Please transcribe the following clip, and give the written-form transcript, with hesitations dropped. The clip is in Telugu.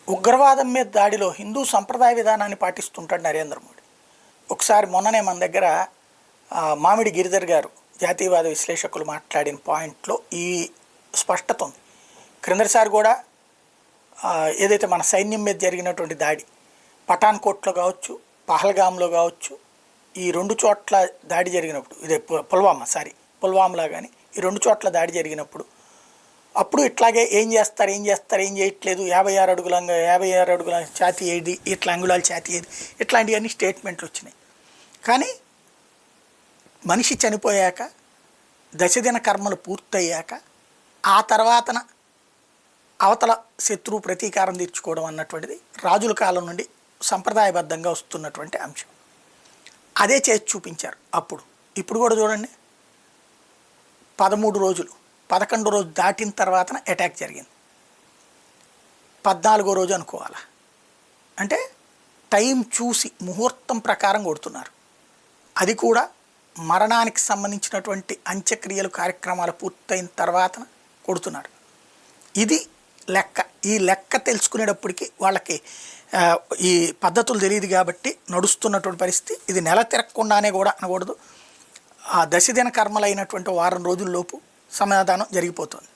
ఉగ్రవాదం మీద దాడిలో హిందూ సంప్రదాయ విధానాన్ని పాటిస్తుంటాడు నరేంద్ర మోడీ. ఒకసారి మొన్ననే మన దగ్గర మామిడి గిరిధర్ గారు జాతీయవాద విశ్లేషకులు మాట్లాడిన పాయింట్లో ఈ స్పష్టత ఉంది. క్రిందటిసారి కూడా ఏదైతే మన సైన్యం మీద జరిగినటువంటి దాడి పఠాన్కోట్లో కావచ్చు, పహల్గామ్లో కావచ్చు, ఈ రెండు చోట్ల దాడి జరిగినప్పుడు, ఇదే పుల్వామాలో కానీ ఈ రెండు చోట్ల దాడి జరిగినప్పుడు అప్పుడు ఇట్లాగే ఏం చేస్తారు ఏం చేయట్లేదు, 56 అడుగుల ఛాతీ ఏది, ఇట్లా అంగుళాల ఛాతీ ఏది, ఇట్లాంటివన్నీ స్టేట్మెంట్లు వచ్చినాయి. కానీ మనిషి చనిపోయాక దశదిన కర్మలు పూర్తయ్యాక ఆ తర్వాతన అవతల శత్రువు ప్రతీకారం తీర్చుకోవడం అన్నటువంటిది రాజుల కాలం నుండి సంప్రదాయబద్ధంగా వస్తున్నటువంటి అంశం. అదే చేసి చూపించారు అప్పుడు. ఇప్పుడు కూడా చూడండి, 13 రోజులు 11వ రోజు దాటిన తర్వాతన అటాక్ జరిగింది. 14వ రోజు అనుకోవాలా, అంటే టైం చూసి ముహూర్తం ప్రకారం కొడుతున్నారు. అది కూడా మరణానికి సంబంధించినటువంటి అంత్యక్రియలు కార్యక్రమాలు పూర్తయిన తర్వాత కొడుతున్నారు. ఇది లెక్క. ఈ లెక్క తెలుసుకునేటప్పటికి వాళ్ళకి ఈ పద్ధతులు తెలియదు కాబట్టి నడుస్తున్నటువంటి పరిస్థితి. ఇది నెల తిరగకుండానే కూడా అనకూడదు, ఆ దశదిన కర్మలైనటువంటి వారం రోజుల్లోపు సమాధానం జరిగిపోతుంది.